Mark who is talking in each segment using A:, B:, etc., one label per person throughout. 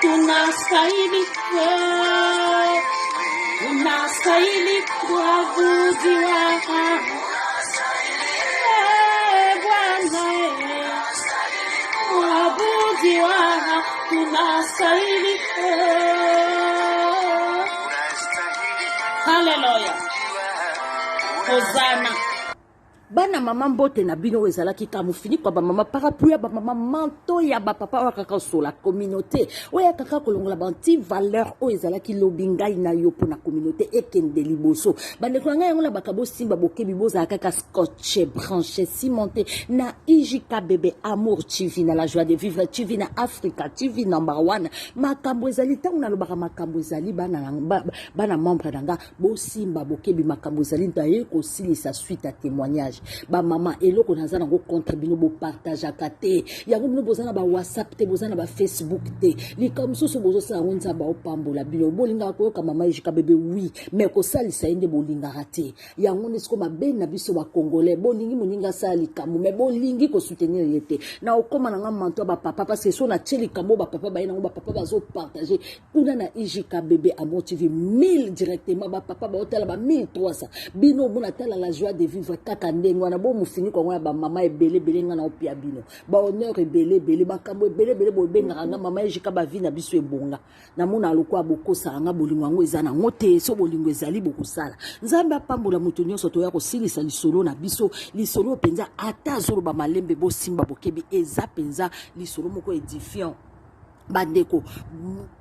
A: Tunastahili kuabudiwa Bwana, kuabudiwa, tunastahili. Hallelujah. Hosanna.
B: Bana mama mbote na bino ezalaki kamufini kwa ba mama parapluie ba mama manto ya ba papa wa kaka sur la communauté oya kaka kolongola ba anti valeur o ezalaki lobingai na yo pour na communauté ekende liboso bande ko ngai ngola bakabo simba bokebi boza kaka scotché branché cimenté na IJK bébé amour TV na la joie de vivre TV na Africa TV number 1 makambo ezali tangu na lobaka makambo ezali bana membre nanga bo simba bokebi makambo ezali ndaye ko silisa suite à témoignage ba mama eloko nazana ngo contribuer bo partage akate yango mino bozana ba WhatsApp te bozana ba Facebook te likambo soso bozo sa ngonza ba opambola bino bolinga ko ka mama IJK bébé oui mais ko salisa ende bolinga raté yango nesko mabe na biso ba congolais bolingi moninga sa likambo mais bolingi ko soutenir yete na okoma nanga manto ba papa parce que so na tcheli kambo ba papa ba ina ba papa bazo partager kuna na IJK bébé amour TV 1000 directement ba papa ba hôtel ba 1300 bino mona tala la joie de vivre kaka ngwana bo mufini ko ngwa ba mama ebele bele ngana opia bino ba honneur ebele bele makambo ebele bele bo benga nga mama IJK ba vi na biso ebonga na mona lokwa bokosa nga bolingo ngo ezana ngote so bolingo ezali bokosala nzambe apambola mutu nyonso to ya kosilisa lisolo na biso lisolo penza ata zolo ba malembe bo simba bokebi eza penza lisolo moko édifiant bandeko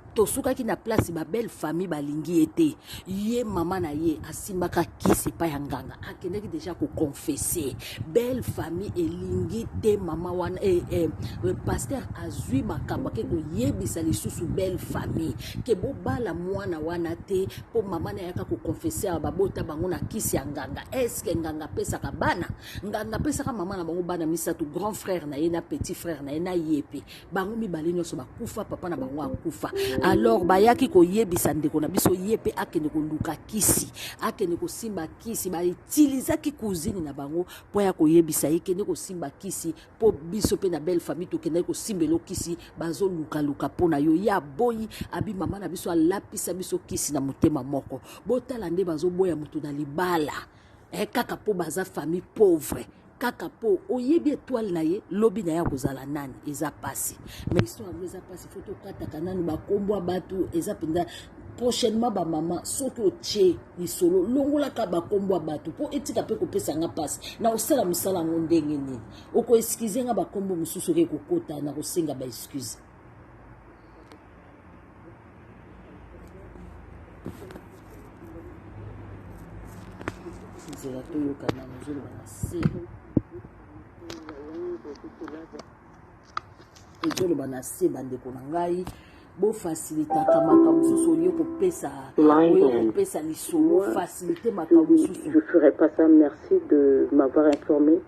B: tosuka ki na place ba belle famille balingi ete ye mama na ye asimbaka kisi pa yanganga akendeki déjà ko confesser belle famille elingi te mama wana pasteur azui makamba ke ko yebisa lisusu belle famille ke bo bala mwana wana te po mama na yaka ko confesser ba bota bango na kisi yanganga est-ce que nganga pesa ka bana nganga pesa ka mama na bango bana misatu grand frère na ye na petit frère na ye na yepe bango mibale nyonso bakufa papa na bango akufa alors bayaki ko yebisa ndeko na biso yepe akende ko luka kisi akende ko simba kisi ba utiliser ki cousine na bango po ya ko yebisa ekende ko simba kisi po biso pe na belle famille to kende ko simbelo kisi bazo luka po na yo ya boyi abi mama na biso alapisa biso kisi na motema moko botala nde bazo boya mutu na libala kaka po baza famille pauvre kaka po oyebi étoile na ye lobi na ya kozala nani eza pasi mais histoire eza pasi photo kata kanani ba kombwa batu eza penda prochainement ba mama soki otie lisolo longola ka ba kombwa batu po etika pe kopesa nga pasi na osala misala ngo ndenge nini oko excuse nga ba kombo mususu ke kokota na kosenga ba excuse zela toyo kana nzolo bana se ezolo bana se bandeko na ngai bo faciliter kamaka mususu yo kopesa lisolo faciliter makambo mususu.
C: Je ferai pas ça, merci de m'avoir informé.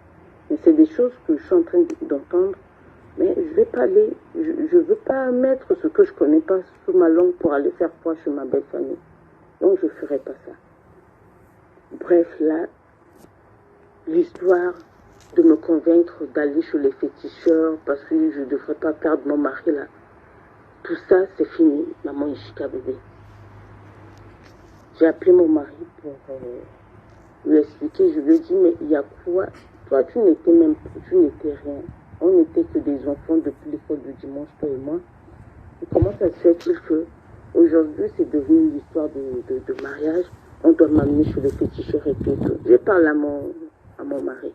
C: Mais c'est des choses que je suis en train d'entendre. Mais je vais pas aller, je veux pas mettre ce que je connais pas sous ma langue pour aller faire foi chez ma belle famille. Donc je ferai pas ça. Bref, là, l'histoire de me convaincre d'aller chez les féticheurs parce que je ne devrais pas perdre mon mari là. Tout ça, c'est fini, maman IJK bébé. J'ai appelé mon mari pour lui expliquer. Je lui ai dit, mais il y a quoi? Toi, tu n'étais rien. On n'était que des enfants depuis l'école du dimanche, toi et moi. Et comment ça se fait-il que aujourd'hui, c'est devenu une histoire de mariage? On doit m'amener chez les féticheurs et tout. J'ai parlé à mon mari.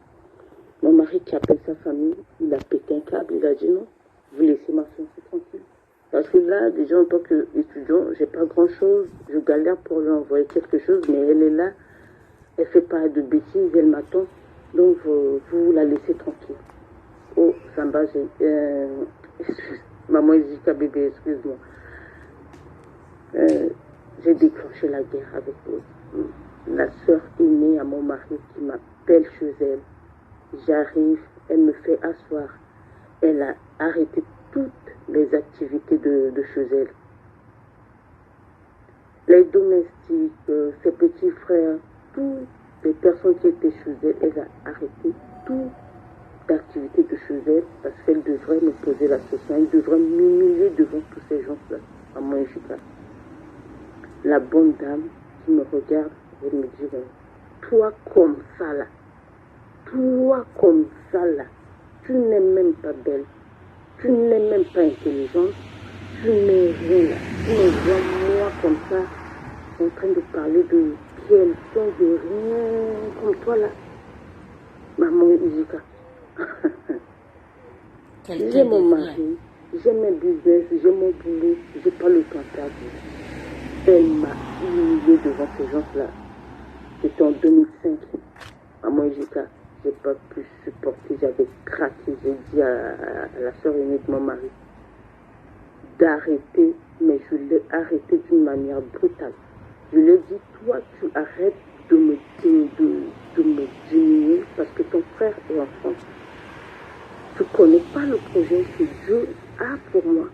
C: Mon mari qui appelle sa famille, il a pété un câble, il a dit non, vous laissez ma fiancée tranquille. Parce que là, déjà en tant qu'étudiant, j'ai pas grand chose, je galère pour lui envoyer quelque chose, mais elle est là, elle fait pas de bêtises, elle m'attend, donc vous la laissez tranquille. Oh, Samba, maman IJK bébé, excuse-moi. J'ai déclenché la guerre avec la sœur aînée à mon mari qui m'appelle chez elle. J'arrive, elle me fait asseoir. Elle a arrêté toutes les activités de chez elle. Les domestiques, ses petits frères, toutes les personnes qui étaient chez elle, elle a arrêté toute activité de chez elle parce qu'elle devrait me poser la question. Elle devrait m'humilier devant tous ces gens-là. À moi, la bonne dame qui me regarde, elle me dit, toi comme ça là, tu n'es même pas belle, tu n'es même pas intelligente, tu n'es rien là. Tu me vois moi comme ça, en train de parler de quelqu'un de rien comme toi là. Maman Izika. J'ai mon mari, j'ai mes business, j'ai mon boulot, j'ai pas le temps de perdre. Elle m'a humiliée devant ces gens-là. C'était en 2005. Maman Izika, j'ai pas pu supporter, j'avais craqué. J'ai dit à la soeur aînée de mon mari d'arrêter, mais je l'ai arrêté d'une manière brutale. Je lui ai dit, toi, tu arrêtes de me diminuer parce que ton frère est en France. Tu ne connais pas le projet que Dieu a pour moi.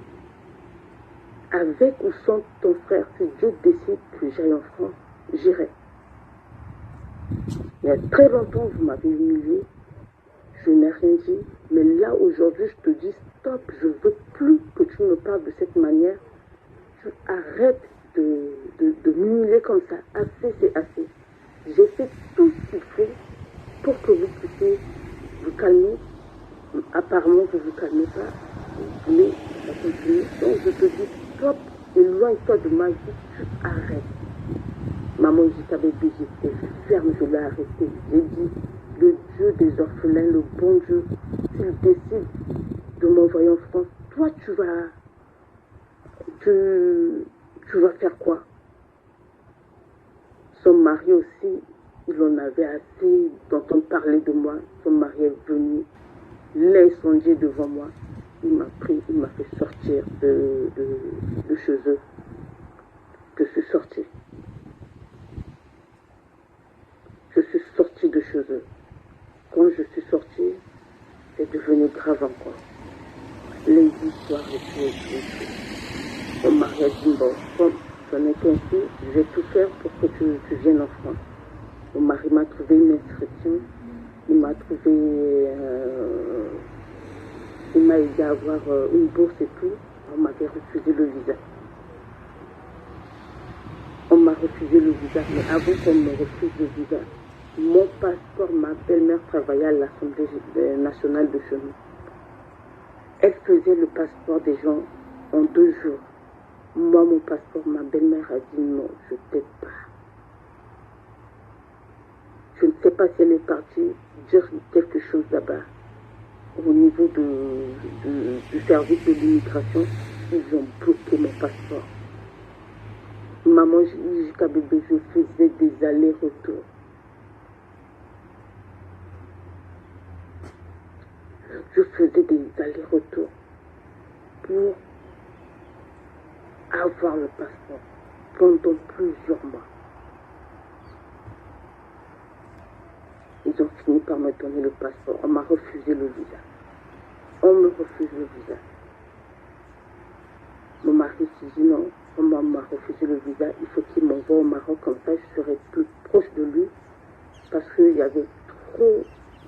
C: Avec ou sans ton frère, si Dieu décide que j'aille en France, j'irai. Il y a très longtemps, vous m'avez humilié. Je n'ai rien dit. Mais là, aujourd'hui, je te dis, stop, je ne veux plus que tu me parles de cette manière. Tu arrêtes de m'humilier comme ça. Assez, c'est assez. J'ai fait tout ce qu'il faut pour que vous puissiez vous calmer. Apparemment, vous ne vous calmez pas. Vous voulez continuer. Donc, je te dis, stop, éloigne-toi de ma vie, tu arrêtes. Maman, je t'avais dit, j'étais ferme, je l'ai arrêté. J'ai dit, le Dieu des orphelins, le bon Dieu, s'il décide de m'envoyer en France, toi, tu vas faire quoi? Son mari aussi, il en avait assez d'entendre parler de moi. Son mari est venu, l'a sondé devant moi. Il m'a pris, il m'a fait sortir de chez eux. Je suis sortie. Je suis sortie de chez eux. Quand je suis sortie, c'est devenu grave encore. Lundi soir, mon mari a dit, bon, comme j'en ai qu'ainsi, je vais tout faire pour que tu viennes en France. Mon mari m'a trouvé une inscription, il m'a trouvé, il m'a aidé à avoir une bourse et tout. On m'avait refusé le visa. On m'a refusé le visa, mais avant qu'on me refuse le visa, mon passeport, ma belle-mère travaillait à l'Assemblée nationale de chez nous. Elle faisait le passeport des gens en 2 jours. Moi, mon passeport, ma belle-mère a dit non, je ne t'aide pas. Je ne sais pas si elle est partie dire quelque chose là-bas. Au niveau du service de l'immigration, ils ont bloqué mon passeport. Maman, jusqu'à bébé, je faisais des allers-retours. Je faisais des allers-retours pour avoir le passeport pendant plusieurs mois. Ils ont fini par me donner le passeport. On m'a refusé le visa. On me refuse le visa. Mon mari s'est dit non, on m'a refusé le visa. Il faut qu'il m'envoie au Maroc, comme ça je serai plus proche de lui. Parce qu'il y avait trop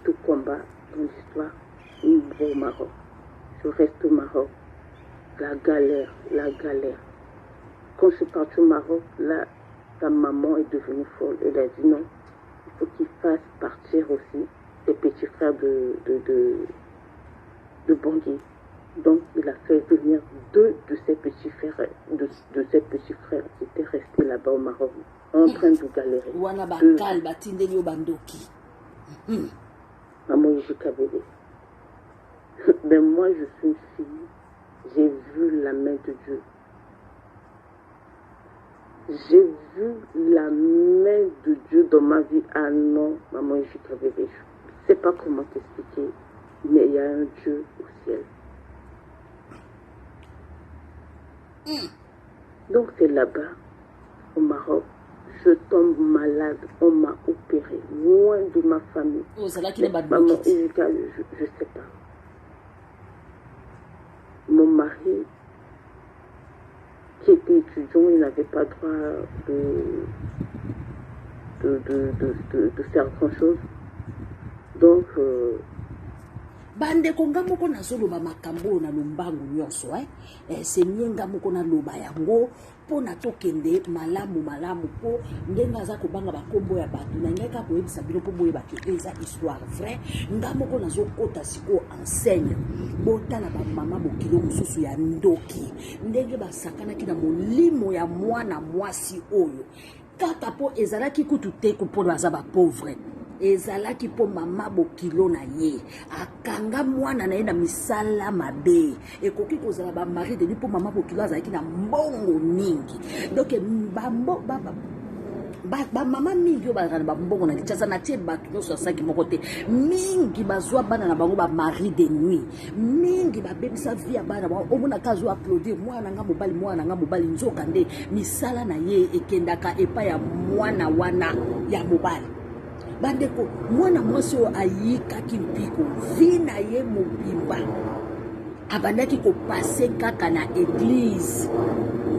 C: de combats dans l'histoire. Il me au Maroc. Je reste au Maroc. La galère, la galère. Quand je suis partie au Maroc, là, sa maman est devenue folle. Elle a dit non, il faut qu'il fasse partir aussi ses petits frères de Bangui. Donc, il a fait venir 2 de ses petits frères, de ses petits frères qui étaient restés là-bas au Maroc, en train de galérer. Maman, bébé. Ben moi, je suis une fille. J'ai vu la main de Dieu. J'ai vu la main de Dieu dans ma vie. Ah non, maman, bébé. Je ne sais pas comment t'expliquer, mais il y a un Dieu au ciel. Donc c'est là-bas, au Maroc, je tombe malade, on m'a opéré, loin de ma famille. Maman, je ne sais pas. Mon mari, qui était étudiant, il n'avait pas droit de faire grand chose. Donc,
B: bande konga moko na zoloba makambo na lombangu nyonso se nyenga moko na loba yango pona tokende malamu po ngenga za kobanga bakombo ya bato na ngeka koyebisa bino po boye bake eza histoire vrai nga moko na zokota siko enseigne botala ba mama bokilo mususu ya ndoki ndenge basakanaki na molimo ya mwana mwasi oyo kaka po ezalaki kutu te kupona baza ba pauvre ezalaki po mama bokilo na ye akanga mwana na ye na misala mabe ekoki kozala ba mari de lui po mama bokilo azalaki na mbongo mingi donc ba mama mingi oyo bazalaka na bambongo na Kinshasa na tie bato nyonso asaki moko te mingi bazwa bana na bango ba mari de nuit mingi babebisa vie ya bana bango omonaka azwa applaudir mwana nga mobali nzoka nde misala na ye ekendaka epai ya mwana wana ya mobali bandeko mwana mwasi oyo ayikaki mpiko vi na ye mobimba abandaki kopase kaka na eglise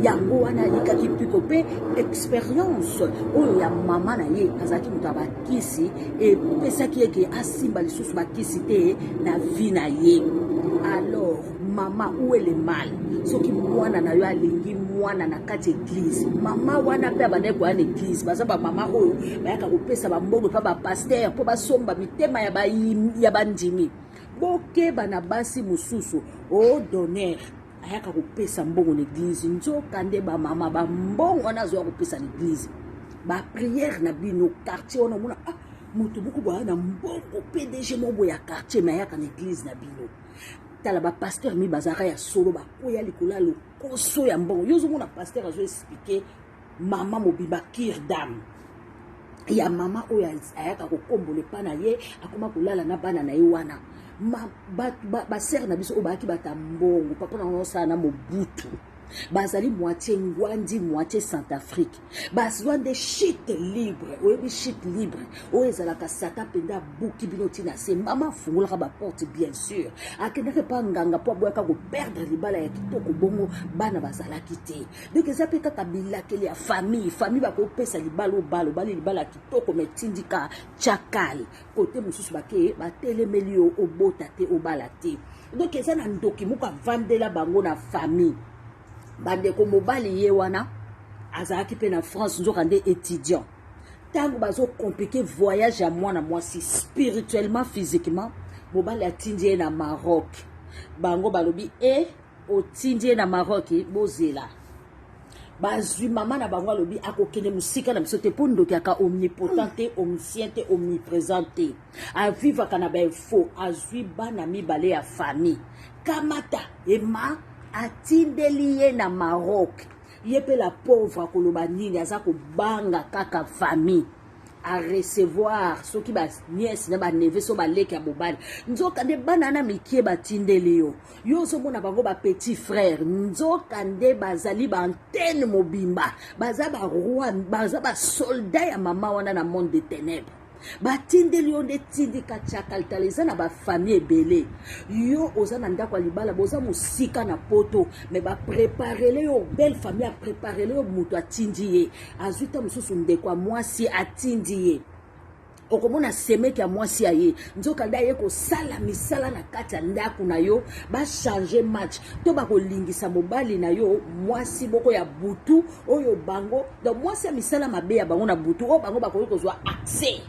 B: yango wana ayikaki mpiko mpe experience oyo ya mama na ye azalaki moto abakisi epesaki eke asimba lisusu bakisi te na vi na ye. Alors mama où est le mal soki mwana na yo alingi mwana na kati église mama wana pe abandaki koya na église baza ba mama oyo bayaka kopesa bambongo pa ba pasteur po basomba mitema ya bandimi bokeba na basi mosusu o donner ayaka kopesa mbongo na église nzoka nde ba mama bambongo wana azoya kopesa na église ba prière na bino quartier wana mona moto moko boya na mbongo PDG mobo ya quartier mais ayaka na église na bino tala ba pasteur mi bazaka ya solo ba koya likola lokoso ya mbongo yozo mona pasteur azo expliquer mama mobimba kir dame ya mama oyo ayaka kokombola epa na ye akoma kolala na bana na ye wana basere na biso oyo bayaki bata mbongo papa na osala na mobutu bazali moitié ngwandi moitié Centrafrique bazwa nde shit libre oyebi shit libre oyo ezalaka sata penda buki bino tina se mama afungolaka baporte bien sûr akendaki mpa nganga po aboyaka koperdre libala ya kitoko bongo bana bazalaki te donc eza mpe kaka bilakeli ya famille bakopesa libala obala obali libala ya kitoko metindika chakal kote mosusu bake batelemeli yo obota te obala te donc eza na ndoki moko avandela bango na famille bandeko mobali ye wana azalaki pe na France nzoka nde étudiant tango bazo compliqué voyage ya mwana mwasi spirituellement physiquement mobali atindi ye na Maroc bango balobi otindi ye na Maroc bozela bazwi mama na bango alobi akokende musika na biso te po ndoki aka omnipotent te omniscient te omniprésent te avivaka na bainfo azwi bana mibale ya famille kamata ema atindeli ye na Maroc ye pe la pauvre koloba nini aza kobanga kaka famille a recevoir soki ba nièce na ba neveu so ba leki ya mobali nzoka nde bana na mikie batindeli yo so mona bango ba petit frère nzoka nde bazali ba antenne mobimba baza ba roi baza ba soldat ya mama wana na monde de ténèbres batindeli yo nde tindika chakalitala eza na bafamille ebele yo oza na ndako ya libala boza mosika na poto me bapreparele yo belle famille apreparele yo moto atindi ye azwi ta mosusu ndeko ya mwasi atindi ye okomona semeki ya mwasi ya ye nzoka nde aye kosala misala na kati ya ndako na yo bachange match to bakolingisa mobali na yo mwasi moko ya butu oyo bango donc mwasi ya misala mabe ya bango na butu oyo bango bakoki kozwa accès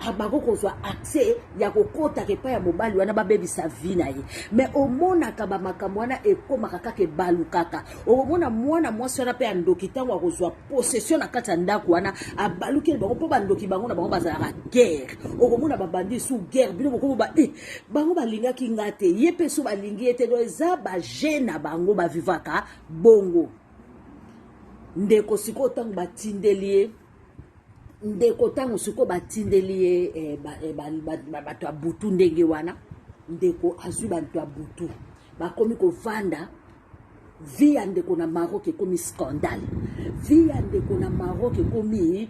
B: abakokozwa accès ya kokota kepa ya mobali wana babebisa vie na ye mais omonaka bamakambo wana ekomaka kaka ebalu kaka omona mwana mwasi wana pe ya ndoki ntango akozwa possession na kati ya ndako wana abalukeli bango mpo bandoki bango na bango bazalaka guerre okomona babandi su guerre bino bokomoba bango balingaki nga te ye mpe so balingi ye te do eza baje na bango bavivaka bongo ndeko sikoyo ntango batindeli ye ndeko tango siko batindeli ye bato ya butu ndenge wana ndeko azwi bato ya butu bakomi kovanda vie ya ndeko na Maroc ekomi scandale, vie ya ndeko na Maroc ekomi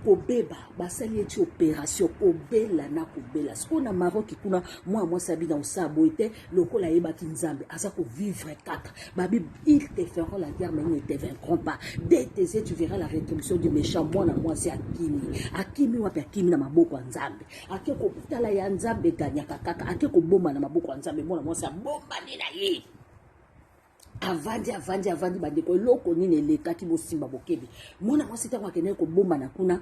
B: kobeba basali eti opération kobela na kobela siko na Maroc kuna moi sabi na osabo ete lokola yebaki nzambe aza ko vivre 4 babi ils te feront la guerre mais ils ne te vaincront pas dès tes yeux tu verras la rétribution du méchant moi c'est akimi wapi akimi na maboko ya nzambe ake ko tala ya nzambe ganyaka kaka ake ko bomba na maboko ya nzambe moi c'est bomba ni na ye avandi bandeko eloko nini elekaki bosimba bokebi mwana mwasi ntango akendeki kobomba na kuna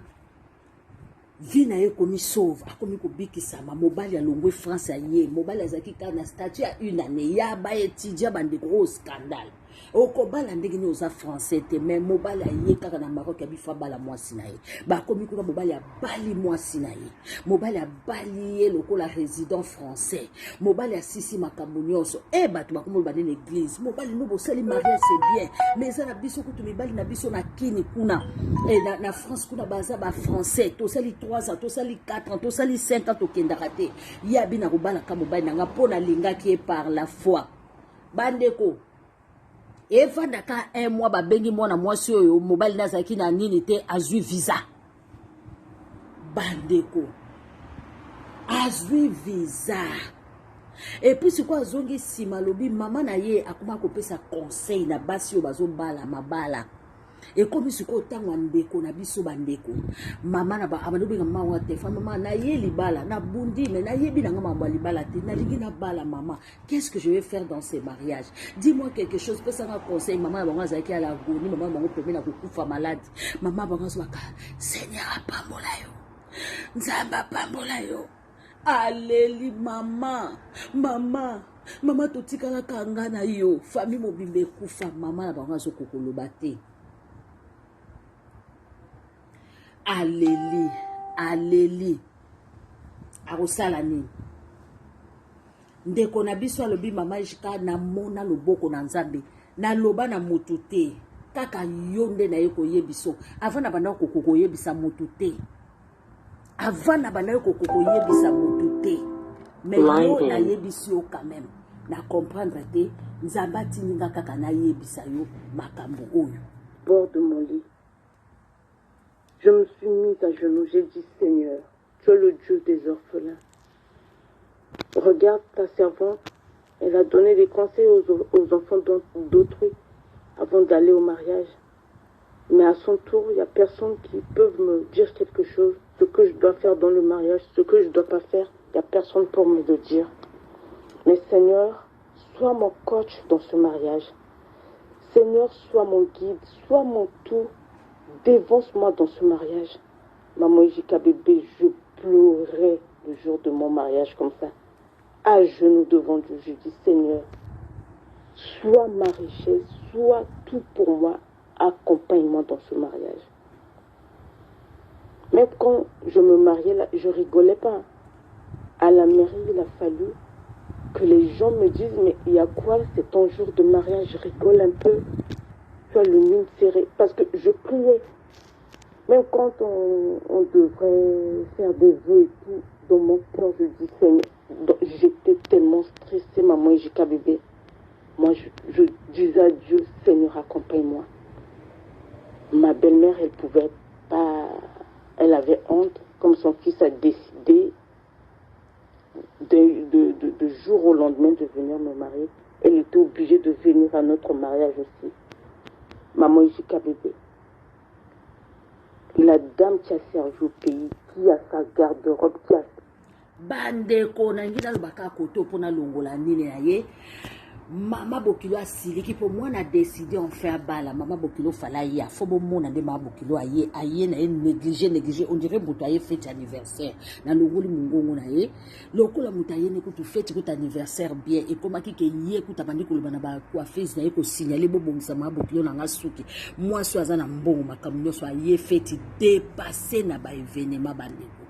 B: vi na ye ekomi sauve akomi kobikisama mobali alongwe France ya ye mobali azalaki kaka na statut ya une année ya baétudia bandeko oyo scandale okobala ndenge nini oza français te mais mobali aye kaka na Maroc abifa bala mwasi na ye bakomi kuna mobali abali mwasi na ye mobali abali ye lokola résident français mobali asisi makambo nyonso bato bakomi bane na église mobali no bosali mariage c'est bien mais eza na biso kutu mibali na biso na kini kuna na France kuna baza ba français tosali 3 ans tosali 4 ans tosali 5 ans tokendaka te yabi na kobalaka mobali nanga mpo nalingaki ye par la foi bandeko evandaka un mois babengi mwana mwasi oyo mobali nazalaki na nini te azwi visa bandeko azwi visa et puis sikoyo azongi nsima alobi mama na ye akoma kopesa conseil na basi oyo bazobala mabala ekomi sikoyo ntango ya ndeko na biso bandeko mama na abalobenga mama wa telefone mama na ye libala na bundi mais na yebi nanga mama libala te nalingi na bala mama qu'est-ce que je vais faire dans ces mariages dis-moi quelque chose pesa nga conseil mama na bango azalaki à l'agonie mama na bango pembe na kokufa malade mama bango azwaka Seigneur apambola yo nzambe apambola yo aleli mama totikalaka nga na yo famille mobimba ekufa mama na bango azokokoloba te aleli akosala nini ndeko na biso alobi mama jika namona loboko na nzambe naloba na motu te kaka yo nde na ye koyebiso avant na banda koyebisa motu te avant na banda koyebisa motu te mais yo nayebisi yo quand même na comprendre te nzambe atininga kaka nayebisa yo makambo oyo
C: bord de mon lit. Je me suis mise à genoux, j'ai dit Seigneur, tu es le Dieu des orphelins. Regarde ta servante, elle a donné des conseils aux enfants d'autrui avant d'aller au mariage. Mais à son tour, il n'y a personne qui peut me dire quelque chose, ce que je dois faire dans le mariage, ce que je ne dois pas faire, il n'y a personne pour me le dire. Mais Seigneur, sois mon coach dans ce mariage. Seigneur, sois mon guide, sois mon tout. Dévance-moi dans ce mariage. Maman Ejika bébé, je pleurais le jour de mon mariage comme ça. À genoux devant Dieu, je dis Seigneur, sois ma richesse, sois tout pour moi. Accompagne-moi dans ce mariage. Même quand je me mariais, là, je rigolais pas. À la mairie, il a fallu que les gens me disent, mais il y a quoi, c'est ton jour de mariage, je rigole un peu. Tu as le mine serré, parce que je priais. Même quand on devrait faire des vœux et tout, dans mon cœur, je dis Seigneur, j'étais tellement stressée, maman Ejika bébé. Moi, je disais à Dieu, Seigneur, accompagne-moi. Ma belle-mère, elle pouvait pas, elle avait honte, comme son fils a décidé de jour au lendemain de venir me marier. Elle était obligée de venir à notre mariage aussi. Maman Ejika bébé. La dame qui a servi au pays, qui a sa garde-robe, qui a...
B: bandeko nangi nalobaka koto mpona longola nini na ye mama bokilo asiliki mpo mwana décide en faire bala mama bokilo fala ye afo bomona nde mama bokilo aye na ye négligé on dirait moto aye fête anniversaire na longoli mongongo na ye lokola moto aye ne kutu fête kutu anniversaire bien ekomaki ke ye kuta bandi koloba na bacoiffeuse na ye kosignale bobongisa mama bokilo nanga suki mwasi aza na mbongo makambo nyonso aye fête dépassé na baévénement bandeko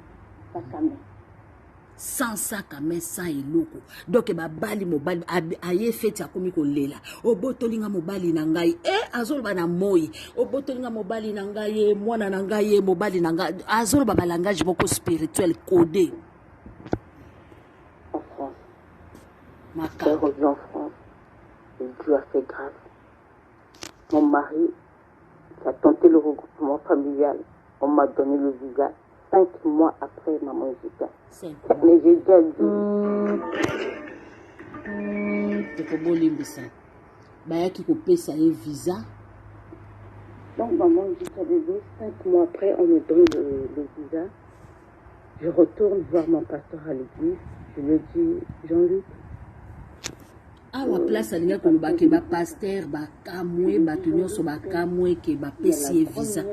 B: sans sac à main sans eloko donc babali mobali aye feti akomi kolela obotolinga mobali na ngai azoloba na moi obotolinga mobali na ngai mwana na ngai mobali na ngai azoloba ba langage moko spirituel codé
C: en France.
B: Maka.
C: En France. Et Dieu a fait grâce. Mon mari qui a tenté le regroupement familial, on m'a donné le visa 5 mois après maman Jika. Mais j'ai déjà dit.
B: Tekobolimbisa bayaki kopesa ye visa.
C: Donc maman Jika bébé, 5 mois après on me donne le visa. Je retourne voir mon pasteur à l'église. Je lui dis, Jean-Luc,
B: awa place alinga koloba ke bapaster bakamwe bato nyonso bakamwe ke bapesi ye visa.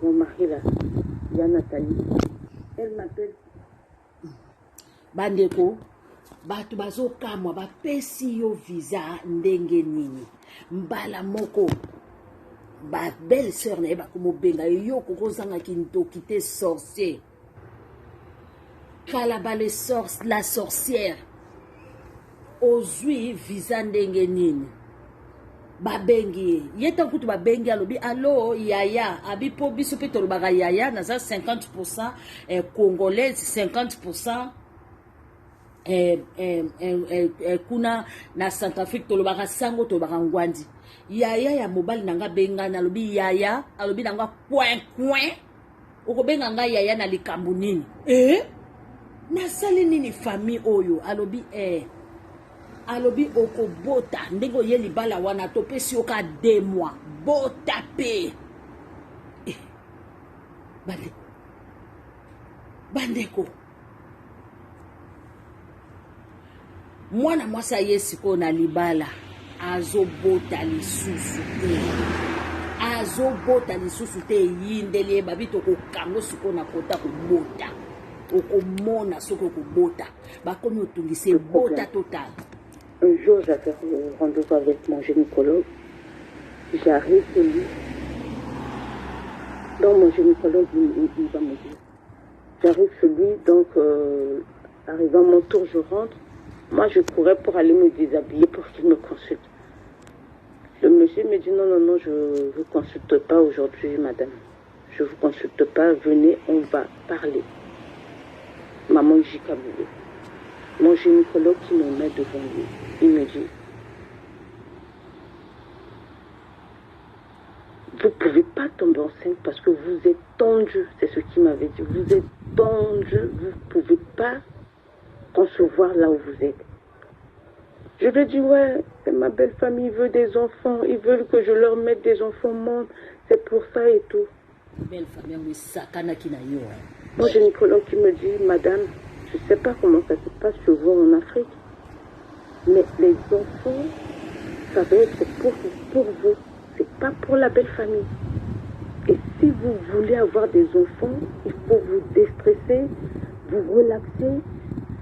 C: Mon mari là, il y a Nathalie. Elle m'appelle.
B: Bandeko bato bazokamwa bapesi yo visa ndenge nini mbala moko ba belle sœur na ye bakomobenga yo kokozangaki ntoki te sorcier kala bale la sorcière ozwi visa ndenge nini babengi ye tankutu babengi alobi allo yaya abi po biso pe tolobaka yaya naza 50% congolaise 50% kuna na Centrafrique tolobaka sango tolobaka ngwandi yaya ya mobali nanga bengana alobi yaya alobi nanga coin okobenga nga yaya na likambo nini nasali nini famille oyo alobi alobi okobota ndenge oye libala wana topesi oka 2 mois bota pe bandeko mwana mwasi aye sikoyo na libala azobota lisusu te eyindeli ye babi tokokango sikoyo na kota kobota okomona soki okobota bakomi otungisa ebota total.
C: Un jour j'avais rendez-vous avec mon gynécologue, j'arrive chez lui, donc mon gynécologue il va me dire, j'arrive chez lui, donc arrivant à mon tour je rentre. Moi, je courais pour aller me déshabiller pour qu'il me consulte. Le monsieur me dit, non, je ne vous consulte pas aujourd'hui, madame. Je ne vous consulte pas, venez, on va parler. Maman Jika Boulé. Mon gynécologue qui me met devant lui, il me dit, vous ne pouvez pas tomber enceinte parce que vous êtes tendu, c'est ce qu'il m'avait dit. Vous êtes tendu, vous ne pouvez pas concevoir là où vous êtes. Je lui ai dit, ouais, c'est ma belle famille, ils veulent des enfants, ils veulent que je leur mette des enfants au monde, c'est pour ça et tout.
B: Belle famille, mais ça,
C: Moi, j'ai une gynécologue qui me dit, madame, je ne sais pas comment ça se passe chez vous en Afrique, mais les enfants, ça va être pour vous, c'est pas pour la belle famille. Et si vous voulez avoir des enfants, il faut vous déstresser, vous relaxer.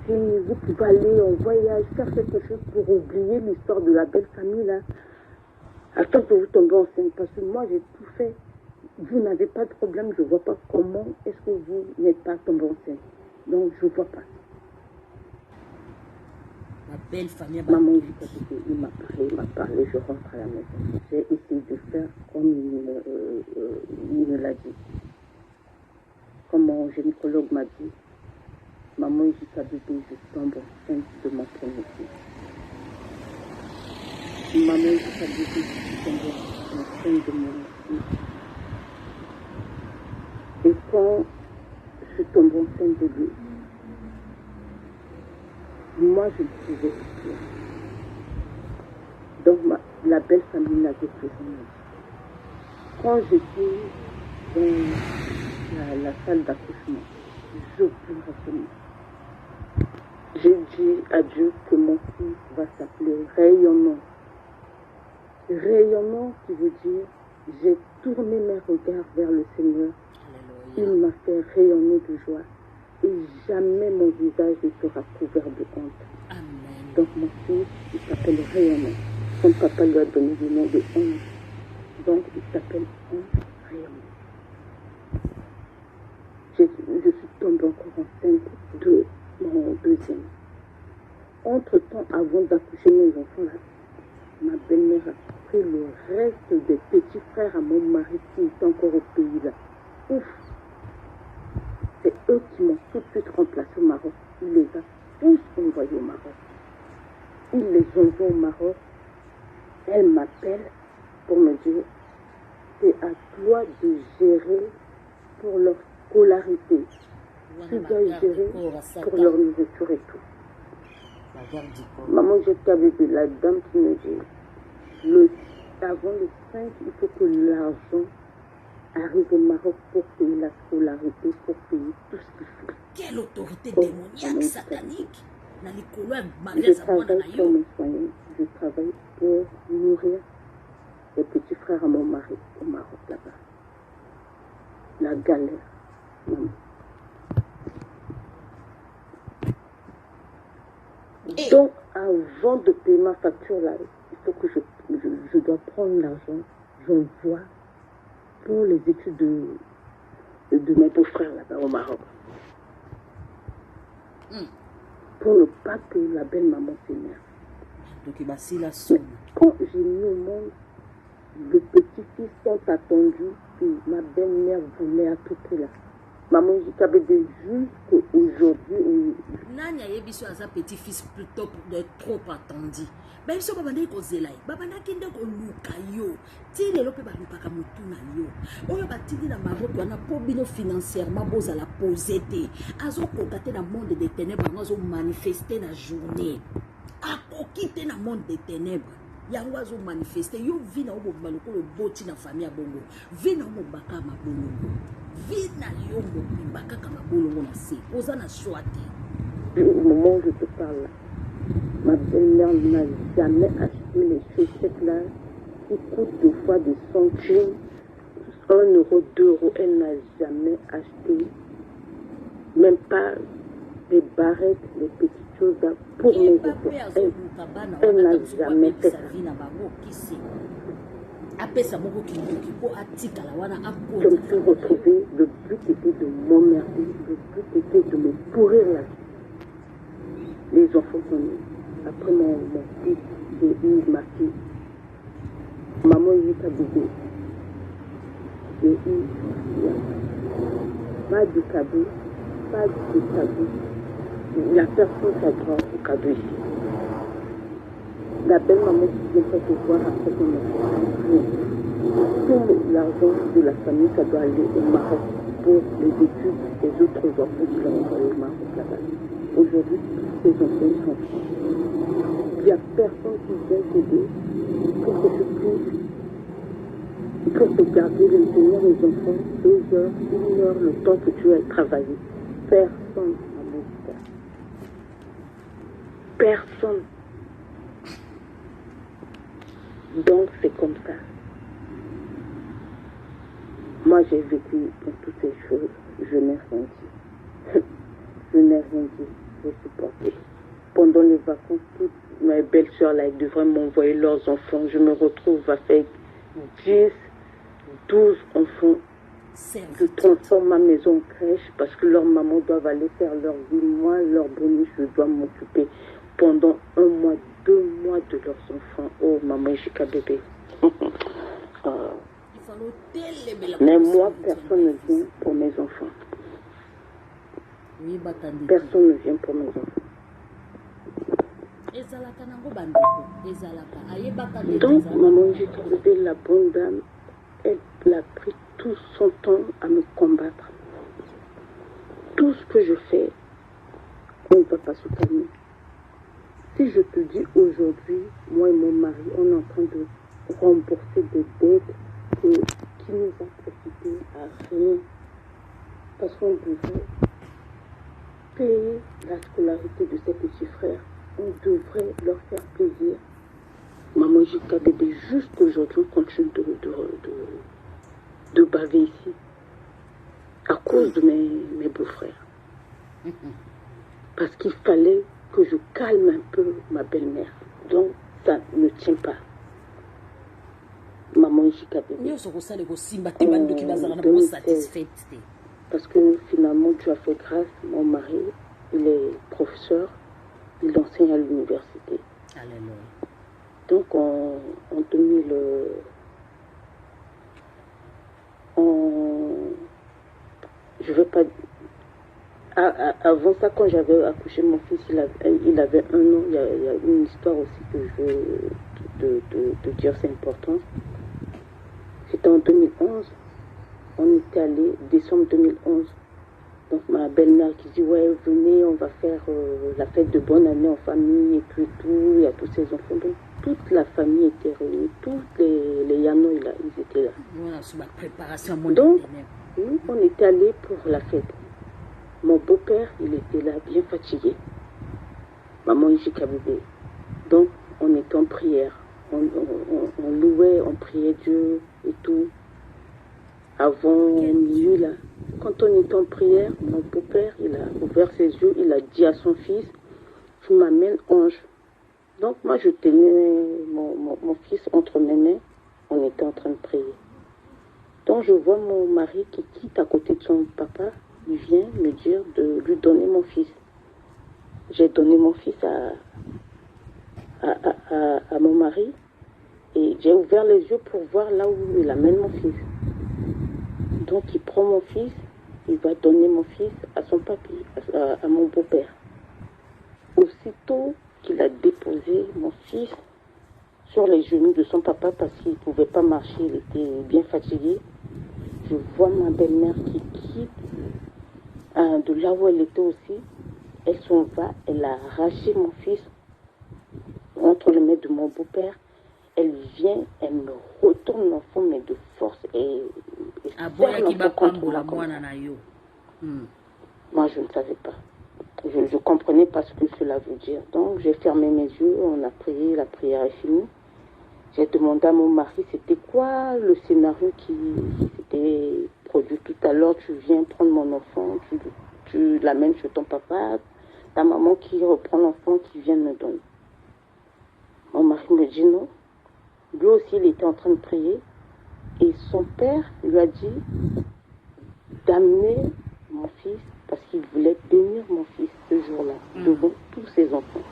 C: Si vous pouvez aller en voyage, faire quelque chose pour oublier l'histoire de la belle famille là, attends que vous tombez enceinte, parce que moi j'ai tout fait. Vous n'avez pas de problème, je ne vois pas comment est-ce que vous n'êtes pas tombé enceinte. Donc je ne vois pas.
B: La belle famille.
C: Maman, il m'a parlé, je rentre à la maison. J'ai essayé de faire comme il me l'a dit. Comme mon gynécologue m'a dit. Maman, Jika bébé, je tombe enceinte de mon premier fils. Maman, Jika bébé, je tombe enceinte de mon fils. Et quand je tombe enceinte de lui, moi, je ne pouvais plus. Donc, la belle famille n'avait plus rien. Quand j'étais dans la salle d'accouchement, je pleurais seulement. J'ai dit à Dieu que mon fils va s'appeler Rayonnant. Rayonnant qui veut dire, j'ai tourné mes regards vers le Seigneur. Il m'a fait rayonner de joie. Et jamais mon visage ne sera couvert de honte.
B: Amen.
C: Donc mon fils, il s'appelle Rayonnant. Son papa lui a donné le nom de Honte. Donc il s'appelle Honte Rayonnant. Je suis tombée encore enceinte de mon deuxième. Entre-temps, avant d'accoucher mes enfants, là, ma belle-mère a pris le reste des petits frères à mon mari qui est encore au pays là. Ouf! C'est eux qui m'ont tout de suite remplacé au Maroc. Il les a tous envoyés au Maroc. Il les envoie au Maroc. Elle m'appelle pour me dire, c'est à toi de gérer pour leur scolarité. Tu dois gérer pour leur nourriture et tout. Maman, j'ai qu'à bébé, la dame qui me dit, avant le 5, il faut que l'argent arrive au Maroc pour payer la scolarité, pour payer tout ce qu'il faut.
B: Quelle autorité démoniaque, satanique.
C: Je travaille pour me soigner, je travaille pour nourrir les petits frères à mon mari au Maroc là-bas. La galère. Maman. Donc, avant de payer ma facture là, il faut que je dois prendre l'argent, j'envoie pour les études de mes beaux-frères là-bas au Maroc. Pour ne pas que la belle maman s'énerve.
B: Donc il va s'y la somme.
C: Quand j'ai mis au monde, le petit-fils sont attendus et ma belle-mère voulait à tout prix là. Maman, j'ai bébé jusqu'aujourd'hui.
B: Nanya yebiso aza petit-fils plutôt de trop attendu. Ben so baba ndeko zelai. Baba nakinde ko luka yo. Ti lelo pe ba luka ka mutuna yo. Oyo batindi na maroto wana po bino financièrement boza la posete. Azo kokate na monde des ténèbres, azo manifester na journée. Akokite na monde des ténèbres. Yango azo manifester yo vi na obo baloko le boti na famille bongo. Vi na obo baka mabongo. Vi na yo mo baka ka mabongo na se. Oza na choate.
C: Au moment où je te parle là, ma belle-mère n'a jamais acheté les chaussettes là qui coûtent 2 fois des centimes, 1 euro, 2 euros. Elle n'a jamais acheté, même pas des barrettes, des petites choses là pour mes enfants. Elle n'a jamais fait ça. Je me suis retrouvée, le but était de m'emmerder, le but était de me pourrir la vie. Les enfants sont nés. Après mon fils, j'ai eu ma fille. Maman a eu sa bébé. J'ai eu pas de cadeau, pas de cadeau. Il n'y a personne qui a droit au cadeau ici. La belle maman qui vient te voir après ton enfant. Tout l'argent de la famille, ça doit aller au Maroc pour les études des autres enfants qui l'ont envoyé au Maroc là-bas. Aujourd'hui, tous ces enfants sont finis. Il n'y a personne qui vient t'aider pour que tu puisses, pour te garder, les tenir les enfants 2 heures, 1 heure, le temps que tu as travaillé. Personne, maman. Personne. Donc c'est comme ça. Moi j'ai vécu dans toutes ces choses, je n'ai rien dit. Je n'ai rien dit, je supportais. Pendant les vacances, toutes mes belles-sœurs là, elles devraient m'envoyer leurs enfants. Je me retrouve avec 10, 12 enfants. Je transforme ma maison en crèche parce que leurs mamans doivent aller faire leur vie. Moi, leur bonus, je dois m'occuper pendant 1 mois, 2 mois de leurs enfants. Oh, maman, j'ai qu'à bébé. Mais moi, personne ne vient pour mes enfants. Personne ne vient pour mes enfants. Donc, maman, j'ai trouvé la bonne dame. Elle a pris tout son temps à me combattre. Tout ce que je fais, on ne va pas se calmer. Si je te dis aujourd'hui, moi et mon mari, on est en train de rembourser des dettes qui nous ont profité à rien. Parce qu'on devrait payer la scolarité de ses petits frères. On devrait leur faire plaisir. Maman Jika bébé, juste aujourd'hui, on continue de baver ici. À cause de mes beaux-frères. Parce qu'il fallait que je calme un peu ma belle-mère. Donc, ça ne tient pas. Maman Jika bébé. Parce que finalement, tu as fait grâce. Mon mari, il est professeur. Il enseigne à l'université.
B: Alléluia.
C: Donc, en 2000... je ne veux pas... Avant ça, quand j'avais accouché mon fils, il avait 1 an. Il y a une histoire aussi que de dire, c'est important. C'était en 2011. On était allé, décembre 2011. Donc ma belle-mère qui dit, ouais, venez, on va faire la fête de bonne année en famille et tout, il y a tous ces enfants. Donc toute la famille était réunie, tous les Yanois, là, ils étaient là.
B: Voilà, c'est ma préparation.
C: Donc, nous, on était allés pour la fête. Mon beau-père, il était là, bien fatigué. Maman, il bébé. Donc, on était en prière. On louait, on priait Dieu et tout. Avant minuit, là, quand on était en prière, mon beau-père, il a ouvert ses yeux, il a dit à son fils, tu m'amènes ange. Donc, moi, je tenais mon fils entre mes mains. On était en train de prier. Donc, je vois mon mari qui quitte à côté de son papa. Il vient me dire de lui donner mon fils. J'ai donné mon fils à mon mari et j'ai ouvert les yeux pour voir là où il amène mon fils. Donc il prend mon fils, il va donner mon fils à son papy, à mon beau-père. Aussitôt qu'il a déposé mon fils sur les genoux de son papa parce qu'il ne pouvait pas marcher, il était bien fatigué, je vois ma belle-mère qui quitte de là où elle était aussi. Elle s'en va, elle a arraché mon fils entre les mains de mon beau-père. Elle vient, elle me retourne l'enfant, mais de force. Et moi, je ne savais pas. Je ne comprenais pas ce que cela veut dire. Donc, j'ai fermé mes yeux, on a prié, la prière est finie. J'ai demandé à mon mari, c'était quoi le scénario qui s'était produit tout à l'heure. Tu viens prendre mon enfant, tu l'amènes chez ton papa, ta maman qui reprend l'enfant qui vient me donner. Mon mari me dit non. Lui aussi, il était en train de prier. Et son père lui a dit d'amener mon fils parce qu'il voulait bénir mon fils ce jour-là, devant tous ses enfants.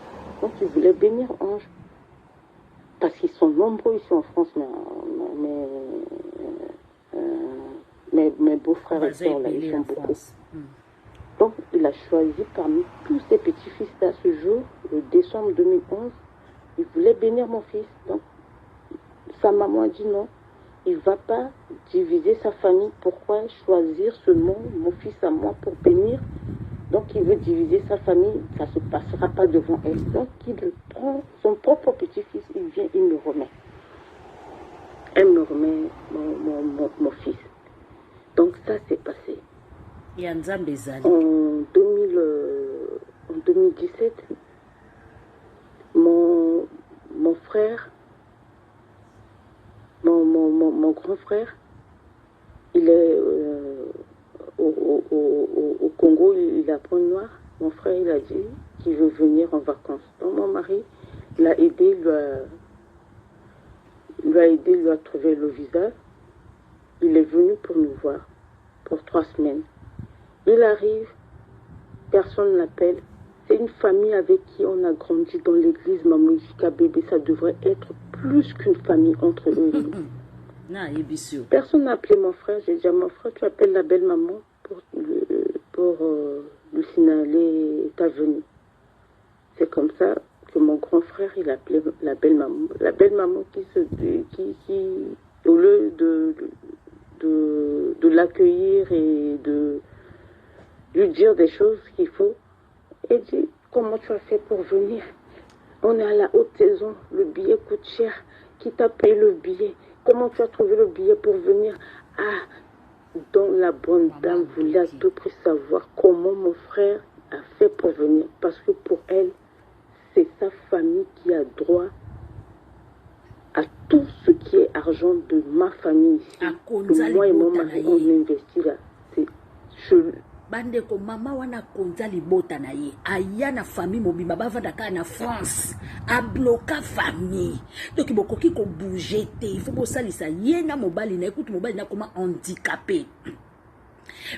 C: Donc, il voulait bénir Ange. Parce qu'ils sont nombreux ici en France, mes beaux-frères et sœurs, là, ils sont beaucoup. Donc, il a choisi parmi tous ses petits-fils-là ce jour, le décembre 2011, il voulait bénir mon fils. Donc, sa maman a dit non, il ne va pas diviser sa famille. Pourquoi choisir seulement mon fils à moi pour bénir? Donc, il veut diviser sa famille, ça ne se passera pas devant elle. Donc, il prend son propre petit-fils, il vient, il me remet. Elle me remet mon fils. Donc, ça s'est passé. En 2017, mon frère, mon grand frère, il est au Congo, il apprend le noir. Mon frère, il a dit qu'il veut venir en vacances. Donc mon mari l'a aidé, lui a trouvé le visa. Il est venu pour nous voir pour 3 semaines. Il arrive, personne ne l'appelle. C'est une famille avec qui on a grandi dans l'église Maman Ijika bébé. Ça devrait être plus qu'une famille entre eux et nous. Personne n'a appelé mon frère. J'ai dit à mon frère, tu appelles la belle maman pour lui signaler ta venue. C'est comme ça que mon grand frère, il a appelé la belle maman. La belle maman qui au lieu de l'accueillir et de lui dire des choses qu'il faut, elle dit, comment tu as fait pour venir? On est à la haute saison, le billet coûte cher. Qui t'a payé le billet? Comment tu as trouvé le billet pour venir? Ah, donc la bonne dame voulait à tout prix savoir comment mon frère a fait pour venir. Parce que pour elle, c'est sa famille qui a droit à tout ce qui est argent de ma famille ici. Que moi et mon mari, on investit là. C'est chelou.
B: Bandeko mama wana konza libota na ye aya na famille mobimba bavandaka na France a bloqué famille donc bokoki ko bouger te il faut bosalisa ye na mobali na écoute mobali na comment handicapé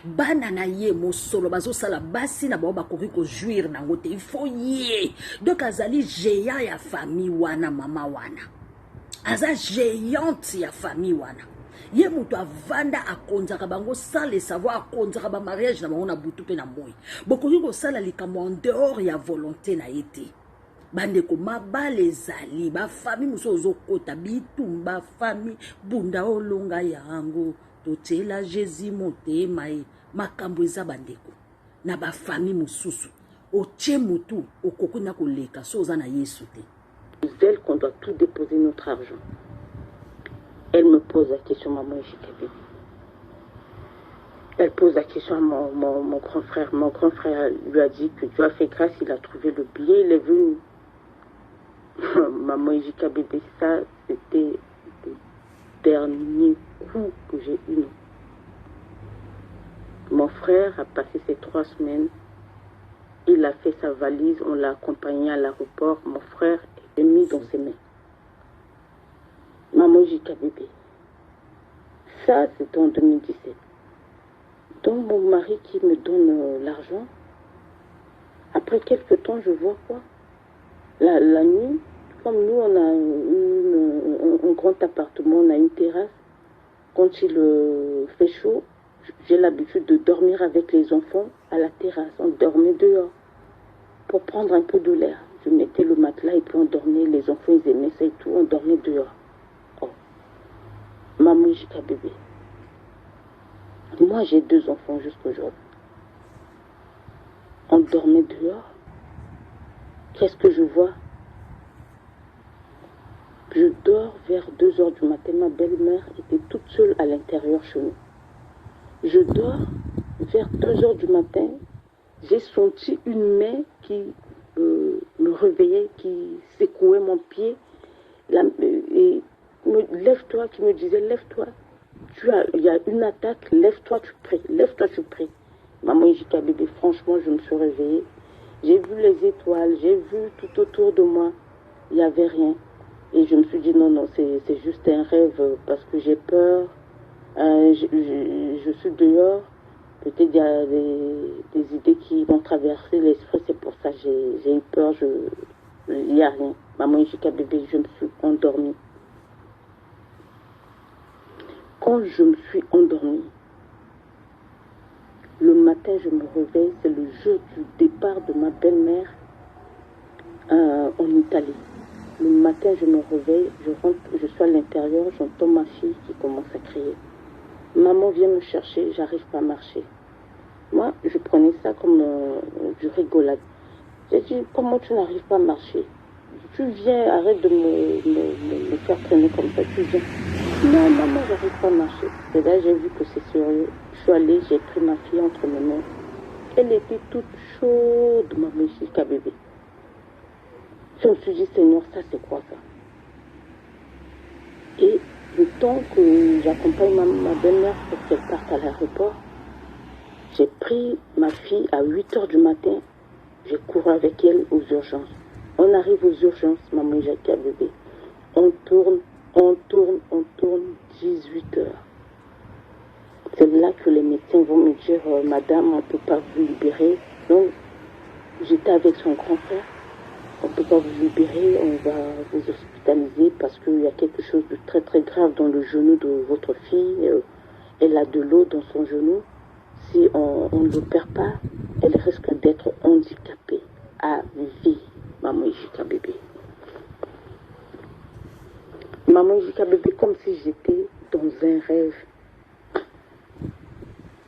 B: bana na ye mosolo bazosala basi na bao bakoki ko jouir nango te il faut ye donc azali géant ya famille wana mama wana aza géante ya famille wana. Ye mutu avanda akonzaka bango sans le savoir akonzaka ba mariage na bango na butu pe na moi. Bokoki ko sala likambo en dehors ya volonté na été. bandeko mabala ezali bafami mosusu ozokota bitumba fami bunda olonga yango totiela jésus motema ye makambo eza bandeko na bafami mosusu otie motu okoki na koleka so oza na yesu te.
C: Elle qu'on doit tout déposer notre argent. Elle me pose la question, maman Ejikabibi. Elle pose la question à mon grand frère. Mon grand frère lui a dit que Dieu a fait grâce, il a trouvé le billet, il est venu. Maman Ejikabibi, ça, c'était le dernier coup que j'ai eu. Mon frère a passé ces 3 semaines. Il a fait sa valise, on l'a accompagné à l'aéroport. Mon frère est mis dans ses mains. Maman Ejikabibi. Ça, c'était en 2017. Donc, mon mari qui me donne l'argent. Après quelques temps, je vois quoi? La nuit, comme nous, on a un grand appartement, on a une terrasse. Quand il fait chaud, j'ai l'habitude de dormir avec les enfants à la terrasse. On dormait dehors pour prendre un peu de l'air. Je mettais le matelas et puis on dormait. Les enfants, ils aimaient ça et tout. On dormait dehors. Oh. Maman Ejikabibi. Moi, j'ai 2 enfants jusqu'aujourd'hui. On dormait dehors. Qu'est-ce que je vois? Je dors vers 2 h du matin. Ma belle-mère était toute seule à l'intérieur chez nous. Je dors vers 2 h du matin. J'ai senti une main qui me réveillait, qui secouait mon pied. Et lève-toi, qui me disait, lève-toi. Il y a une attaque, lève-toi, tu pries. Lève-toi, tu pries. Maman Ejikabibi, franchement, je me suis réveillée. J'ai vu les étoiles, j'ai vu tout autour de moi. Il n'y avait rien. Et je me suis dit, non, non, c'est juste un rêve parce que j'ai peur. Je suis dehors. Peut-être il y a des idées qui vont traverser l'esprit. C'est pour ça que j'ai eu peur. Il n'y a rien. Maman Ejikabibi, je me suis endormie. Quand je me suis endormie, le matin, je me réveille, c'est le jour du départ de ma belle-mère en Italie. Le matin, je me réveille, je rentre, je suis à l'intérieur, j'entends ma fille qui commence à crier. Maman vient me chercher, j'arrive pas à marcher. Moi, je prenais ça comme du rigolade. J'ai dit, comment tu n'arrives pas à marcher? Tu viens, arrête de me faire traîner comme ça, tu viens. Non, maman, j'arrive pas à marcher. Et là, j'ai vu que c'est sérieux. Je suis allée, j'ai pris ma fille entre mes mains. Elle était toute chaude, maman Ejikabibi. Je me suis dit, Seigneur, ça c'est quoi ça? Et le temps que j'accompagne ma belle-mère pour qu'elle parte à l'aéroport, j'ai pris ma fille à 8 h du matin. J'ai couru avec elle aux urgences. On arrive aux urgences, maman Ejikabibi. On tourne, 18 h. C'est là que les médecins vont me dire, madame, on ne peut pas vous libérer. Donc, j'étais avec son grand frère. On ne peut pas vous libérer, on va vous hospitaliser parce qu'il y a quelque chose de très très grave dans le genou de votre fille. Elle a de l'eau dans son genou. Si on ne l'opère pas, elle risque d'être handicapée à vie, maman Ejikabibi. Maman Ejikabibi, comme si j'étais dans un rêve.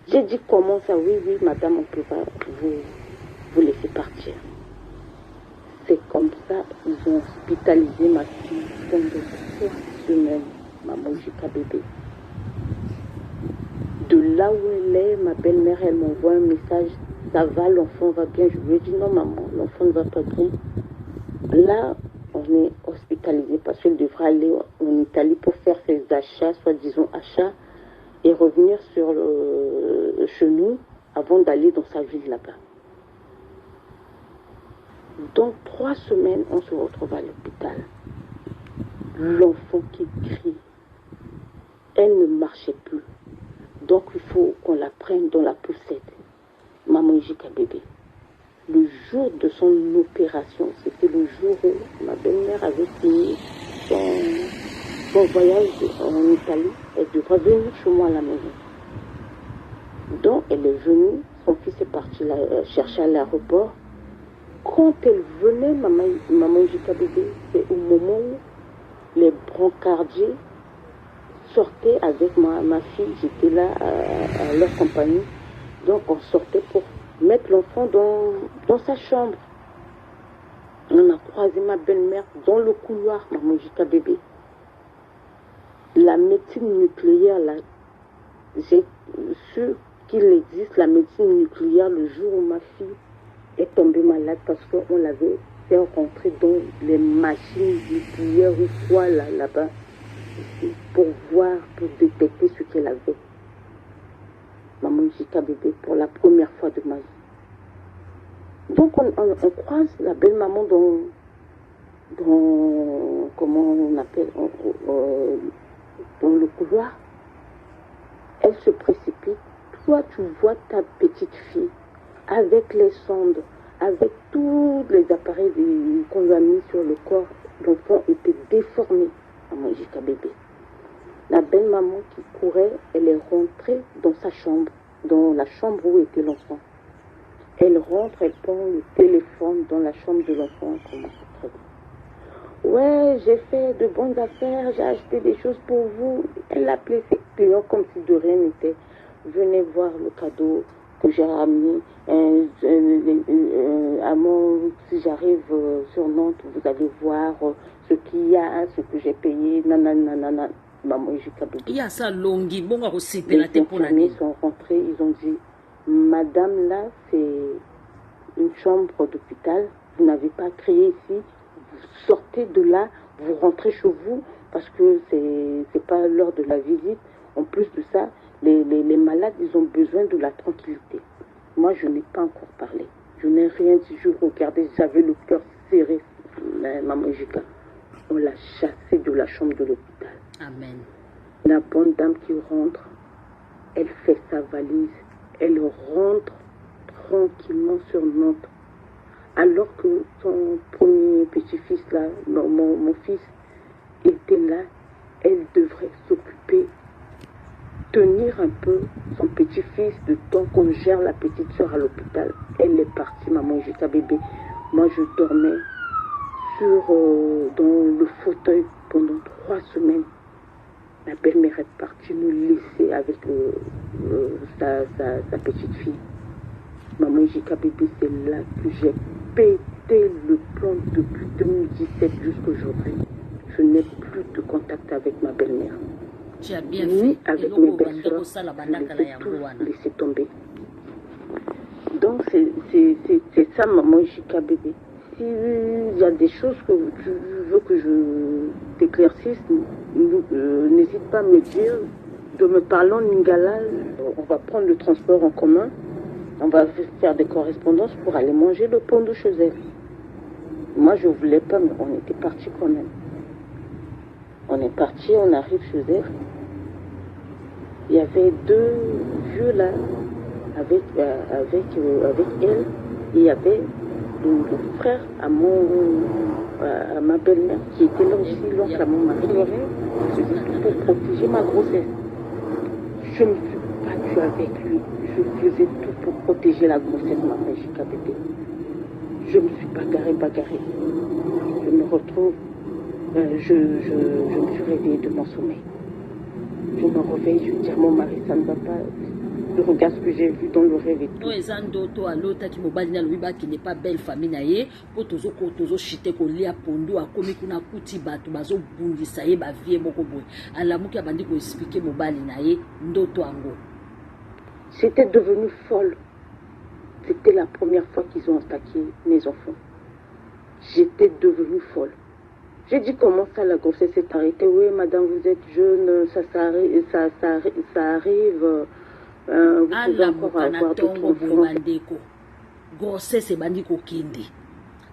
C: J'ai dit comment ça? Oui, madame, on ne peut pas vous laisser partir. C'est comme ça, ils ont hospitalisé ma fille pendant 3 semaines, maman Ejikabibi. De là où elle est, ma belle-mère, elle m'envoie un message, ça va, l'enfant va bien. Je lui ai dit non maman, l'enfant ne va pas bien. Là, on est hospitalisé parce qu'elle devra aller en Italie pour faire ses achats, soi-disant achats, et revenir chez nous avant d'aller dans sa ville là-bas. Dans 3 semaines, on se retrouve à l'hôpital. L'enfant qui crie, elle ne marchait plus. Donc il faut qu'on la prenne dans la poussette. Maman Ejikabibi. Le jour de son opération, c'était le jour où ma belle-mère avait fini son voyage en Italie. Elle devrait venir chez moi à la maison. Donc elle est venue, son fils est parti la chercher à l'aéroport. Quand elle venait, maman Jika bébé, c'est au moment où les brancardiers sortaient avec ma fille. J'étais là à leur compagnie. Donc on sortait pour mettre l'enfant dans sa chambre. On a croisé ma belle-mère dans le couloir, maman Jika bébé. La médecine nucléaire, là, j'ai su qu'il existe la médecine nucléaire le jour où ma fille est tombée malade parce qu'on l'avait fait rentrer dans les machines nucléaires ou quoi là-bas pour voir, pour détecter ce qu'elle avait. Maman Jika bébé, pour la première fois de ma vie. Donc on croise la belle maman dans comment on appelle, dans le couloir. Elle se précipite. Toi, tu vois ta petite fille avec les sondes, avec tous les appareils qu'on lui a mis sur le corps. L'enfant était déformé. Maman Jika bébé. La belle maman qui courait, elle est rentrée dans sa chambre, dans la chambre où était l'enfant. Elle rentre, elle prend le téléphone dans la chambre de l'enfant. Comment c'est très bien. Ouais, j'ai fait de bonnes affaires, j'ai acheté des choses pour vous. Elle appelait ses clients comme si de rien n'était. Venez voir le cadeau que j'ai ramené. Si j'arrive sur Nantes, vous allez voir ce qu'il y a, ce que j'ai payé. Nanana. Maman Jika bébé.
B: Il y a ça longi, bon à aussi
C: Les infirmiers sont rentrés, ils ont dit, madame là, c'est une chambre d'hôpital, vous n'avez pas créé ici, vous sortez de là, vous rentrez chez vous, parce que c'est pas l'heure de la visite. En plus de ça, les malades, ils ont besoin de la tranquillité. Moi, je n'ai pas encore parlé. Je n'ai rien dit, je regardais, j'avais le cœur serré. Maman Jika, on l'a chassée de la chambre de l'hôpital.
B: Amen.
C: La bonne dame qui rentre, elle fait sa valise, elle rentre tranquillement sur Nantes. Alors que son premier petit-fils, là, mon fils, était là, elle devrait s'occuper, tenir un peu son petit-fils de temps qu'on gère la petite soeur à l'hôpital. Elle est partie, maman Jika bébé. Moi, je dormais dans le fauteuil pendant 3 semaines. La belle-mère est partie nous laisser avec sa petite fille. Maman Jika bébé, c'est là que j'ai pété le plomb depuis 2017 jusqu'aujourd'hui. Je n'ai plus de contact avec ma belle-mère.
B: Tu as bien
C: Ni
B: fait.
C: avec mes belles-sœurs, je les ai tous laissés tomber. Donc c'est ça, maman Jika bébé. S'il y a des choses que tu veux que je t'éclaircisse, n'hésite pas à me dire, de me parler en lingala. On va prendre le transport en commun, on va faire des correspondances pour aller manger le pondou chez elle. Moi, je ne voulais pas, mais on était partis quand même. On est parti, on arrive chez elle. Il y avait 2 vieux là, avec elle, et il y avait le frère à ma belle-mère qui était là aussi, l'oncle à mon mari. Pour protéger ma grossesse. Je ne me suis pas battue avec lui. Je faisais tout pour protéger la grossesse de ma Jika bébé. Je ne me suis pas bagarrée. Je me retrouve, je me suis réveillée de mon sommeil. Je me réveille, je dis à mon mari, ça ne va pas. Je regarde ce que j'ai vu dans le rêve et tout.
B: Ezandoto alota ki mobali na lobiba qui n'est pas belle famille na ye po tozo chite ko lia pondo akomi kuna kuti bato bazo bundisa ye ba vie moko boy alamuki abandi ko expliquer mobali na ye ndoto ango.
C: J'étais devenue folle. C'était la première fois qu'ils ont attaqué mes enfants. J'étais devenue folle. J'ai dit comment ça la grossesse s'est arrêtée. Oui madame, vous êtes jeune, ça arrive. Vous pouvez encore avoir d'autres enfants.
B: Grossesse bandi ko kende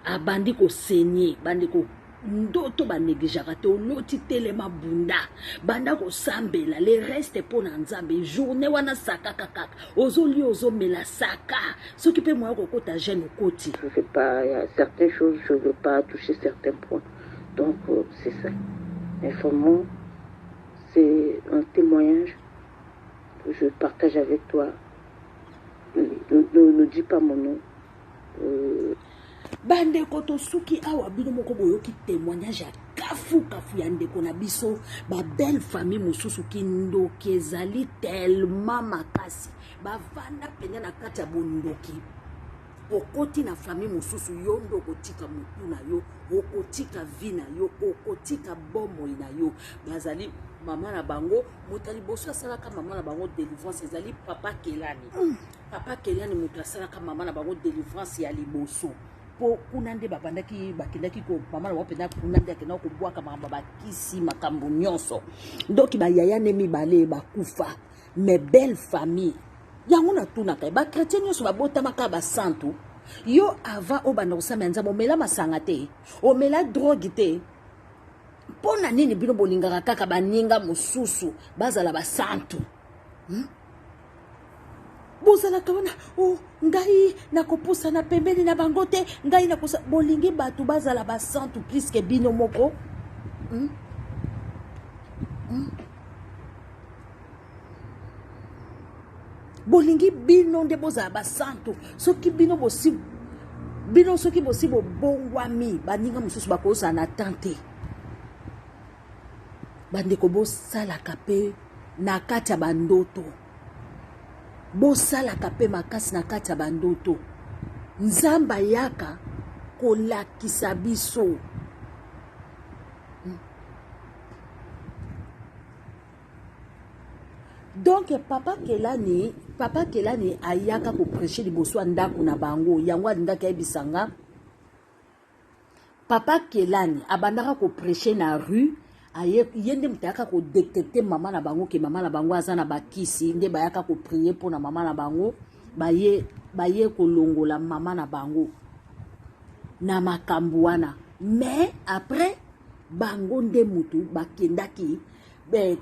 B: abandi ko saigner bandi ko ndoto ba négligeaka te oloti telema bunda banda ko sambela le reste pour na nzambe journée wana saka kaka ozoli ozomela saka soki pe moya kokota jeune okoti.
C: Je ne fais pas, il y a certaines choses, je ne veux pas toucher certains points. Donc c'est ça. Mais vraiment, c'est un témoignage que je partage avec toi. Ne dis pas mon nom.
B: bande koto suki awa bino moko boyoki témoignage ya kafu ya ndeko na biso ba belle famille mosusu kindoki ezali tellement makasi bavanda pene na kati ya bondoki okoti na famille mosusu yo ndo okotika motu na yo okotika vi na yo okotika bomoi na yo bazali mama na bango moto liboso asalaka mama na bango délivrance ezali papa kelani moto asalaka mama na bango délivrance ya liboso po kuna nde bakendaki ko mama na bango pena kuna nde akendaki kobwaka makambo bakisi makambo nyonso donc bayaya nde mibale bakufa mais belle famille yango natunaka bakretien nyonso babotamaka basantu yo avant obanda kosala nzambe omela masanga te omela drogue te mpona nini bino bolingaka kaka baninga mosusu bazala basantu bozalaka wana ngai nakopusa na pembeni na bango te ngai nakosa bolingi bato bazala basantu puisque bino moko bolingi bino nde bozala basantu soki bino soki bosi bobongwami baninga mosusu bakozala na tante bandeko bosalaka mpe na kati ya bandoto bosalaka mpe makasi na kati ya bandoto nzamba yaka kolakisa biso donc papa kelani ayaka koprêche liboso ya ndako na bango yango alingaki ayebisanga papa kelani abandaka koprêche na rue ye nde moto ayaka kodetecte mama na bango ke mama na bango aza na bakisi nde bayaka koprie mpona mama na bango baye kolongola mama na bango na makambo wana mais après bango nde motu bakendaki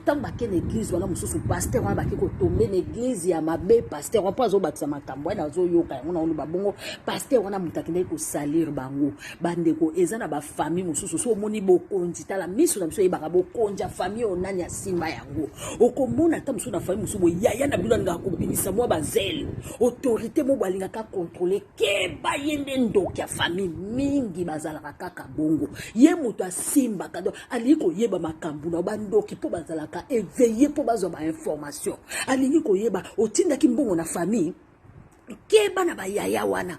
B: tant bake na église wana mosusu pasteur wana bake kotombe na église ya mabe pasteur wana mpo azobakisa makambo wana azoyoka yango na olo babongo pasteur wana moto akendaki kosalir bango bandeko eza na bafamille mosusu so omoni bokonzi tala miso na biso eyebaka bokonzi ya famille onani asimba yango okomona ata mosusu na famille mosusu boyaya na bino alingaka kobimisa mwa bazele autorité mo balingaka kontrole keba ye nde ndoki ya famille mingi bazalaka kaka bongo ye moto asimbaka donc alingi koyeba makambo na bandoki mpo bazalaka éveillé po bazwa ba information alingi koyeba otindaki mbongo na famille keba na bayaya wana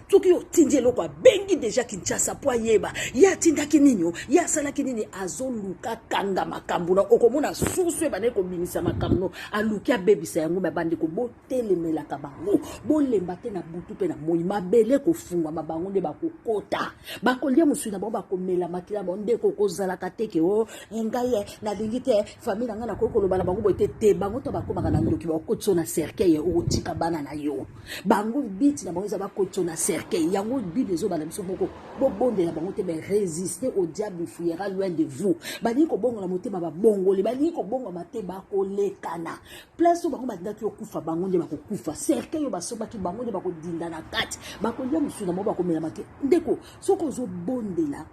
B: soki otindi eloko abengi deja Kinshasa po ayeba ya tindaki nini ya asalaki nini azoluka kanga makambo na okomona susu ebandeki kobimisa makambo aluki abebisa yango babandeko botelemelaka bango bolemba te na butu mpe na moi mabele kofungwa mabango nde bakokota bakolia mosui na bango bakomela makila bango ndeko kozalaka teke ngai nalingi te famille na ngai nakoki koloba na bango boye te bango to bakomaka na ndoki bakotisa na cercueil okotika bana na yo bango biti na bango eza bakotisa na cercueil yango bible ezobana biso moko bobondela bango te résister au diable fuyera loin de vous balingi kobongola motema babongoli balingi kobongama te bakolekana place oyo bango balingaki okufa bango nde bakokufa cercueil oyo basobaki bango nde bakodinda na kati bakolia mosu na bango bakomela make ndeko soki ozobondela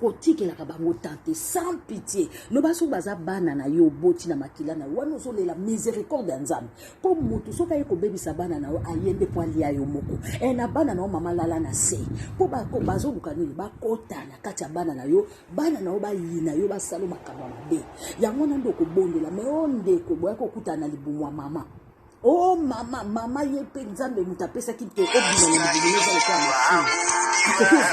B: kotikelaka bango tante sans pitié loba soki baza bana na yo boti na makila na yo wana ozolela miséricorde ya nzambe mpo moto soki aye kobebisa bana na yo aye nde mpo alia yo moko na bana na yo mama lala na se mpo bazoluka nini bakota na kati ya bana na yo bayina yo basala makambo mabe yango na nde okobondela me o ndeko boya kokutana na libumu ya mama mama ye mpe nzambe moto apesaki te obima na libumu eza lokwa machine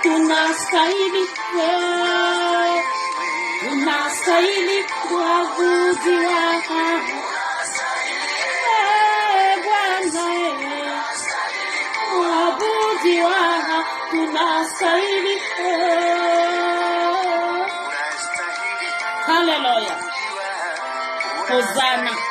A: unastahili Baba, unastahili kuabudiwa Bwana, kuabudiwa unastahili. Hallelujah. Hosanna.